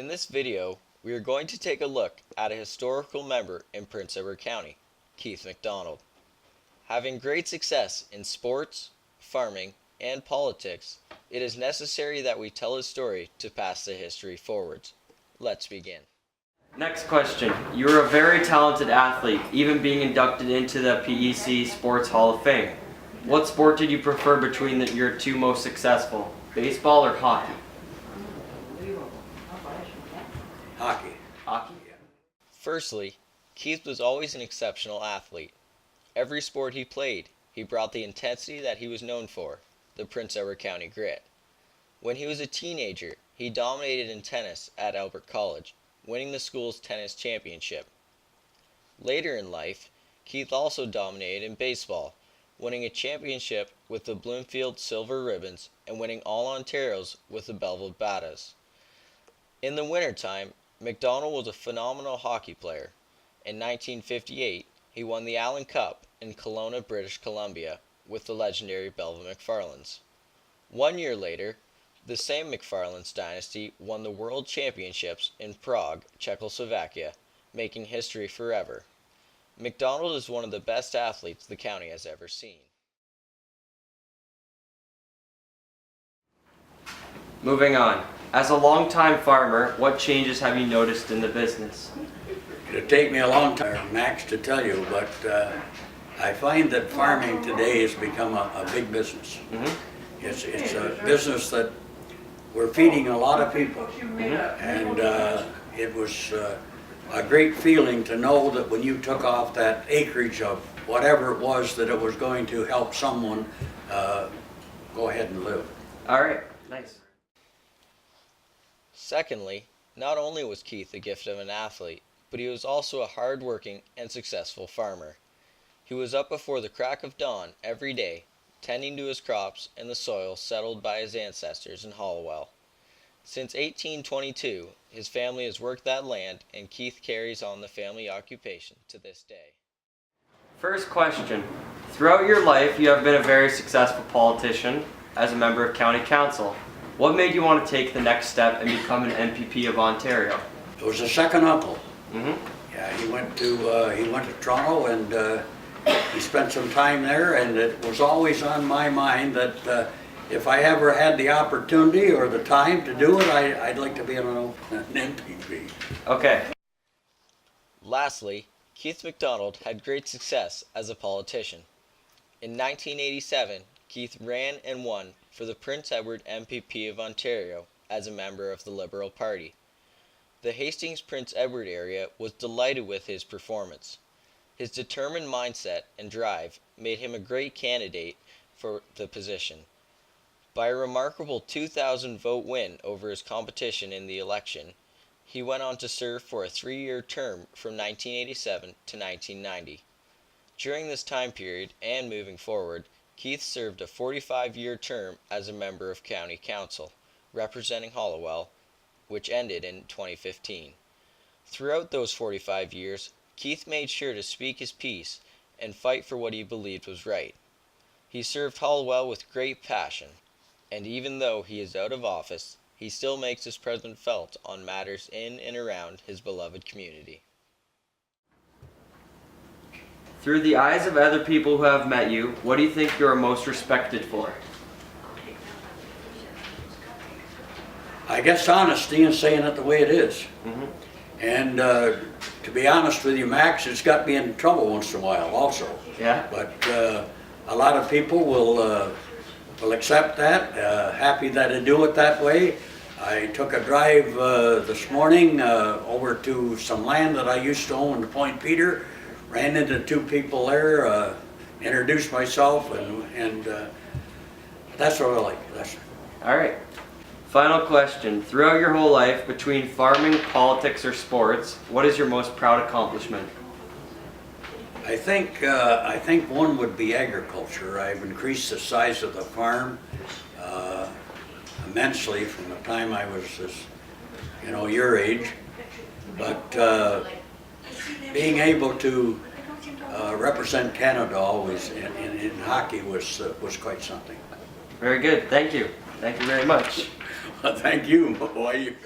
In this video, we are going to take a look at a historical member in Prince Edward County, Keith MacDonald. Having great success in sports, farming, and politics, it is necessary that we tell his story to pass the history forwards. Let's begin. Next question. You are a very talented athlete, even being inducted into the PEC Sports Hall of Fame. What sport did you prefer between your two most successful, baseball or hockey? Hockey. Hockey? Firstly, Keith was always an exceptional athlete. Every sport he played, he brought the intensity that he was known for, the Prince Edward County grit. When he was a teenager, he dominated in tennis at Albert College, winning the school's tennis championship. Later in life, Keith also dominated in baseball, winning a championship with the Bloomfield Silver Ribbons and winning all Ontarios with the Belleville Batas. In the wintertime, MacDonald was a phenomenal hockey player. In 1958, he won the Allen Cup in Kelowna, British Columbia, with the legendary Belleville McFarlands. 1 year later, the same McFarlands dynasty won the World Championships in Prague, Czechoslovakia, making history forever. MacDonald is one of the best athletes the county has ever seen. Moving on. As a longtime farmer, what changes have you noticed in the business? It'll take me a long time, Max, to tell you, but I find that farming today has become a big business. Mm-hmm. It's a business that we're feeding a lot of people, and it was a great feeling to know that when you took off that acreage of whatever it was, that it was going to help someone go ahead and live. All right, nice. Secondly, not only was Keith the gift of an athlete, but he was also a hard-working and successful farmer. He was up before the crack of dawn every day, tending to his crops and the soil settled by his ancestors in Hollowell. Since 1822, his family has worked that land, and Keith carries on the family occupation to this day. First question. Throughout your life, you have been a very successful politician as a member of county council. What made you want to take the next step and become an MPP of Ontario? It was a second uncle. Mm-hmm. Yeah, he went to Toronto, and he spent some time there, and it was always on my mind that if I ever had the opportunity or the time to do it, I'd like to be an MPP. Okay. Lastly, Keith MacDonald had great success as a politician. In 1987, Keith ran and won for the Prince Edward MPP of Ontario as a member of the Liberal Party. The Hastings Prince Edward area was delighted with his performance. His determined mindset and drive made him a great candidate for the position. By a remarkable 2,000 vote win over his competition in the election, he went on to serve for a 3-year term from 1987 to 1990. During this time period and moving forward, Keith served a 45-year term as a member of County Council, representing Hollowell, which ended in 2015. Throughout those 45 years, Keith made sure to speak his piece and fight for what he believed was right. He served Hollowell with great passion, and even though he is out of office, he still makes his presence felt on matters in and around his beloved community. Through the eyes of other people who have met you, what do you think you are most respected for? I guess honesty and saying it the way it is. Mm-hmm. And to be honest with you, Max, it's got me in trouble once in a while also. Yeah? But a lot of people will accept that, happy that I do it that way. I took a drive this morning over to some land that I used to own in Point Peter, ran into 2 people there, introduced myself, and that's what I like. That's All right. Final question. Throughout your whole life, between farming, politics, or sports, what is your most proud accomplishment? I think one would be agriculture. I've increased the size of the farm immensely from the time I was your age. But being able to represent Canada always in hockey was quite something. Very good. Thank you. Thank you very much. Thank you. Why you?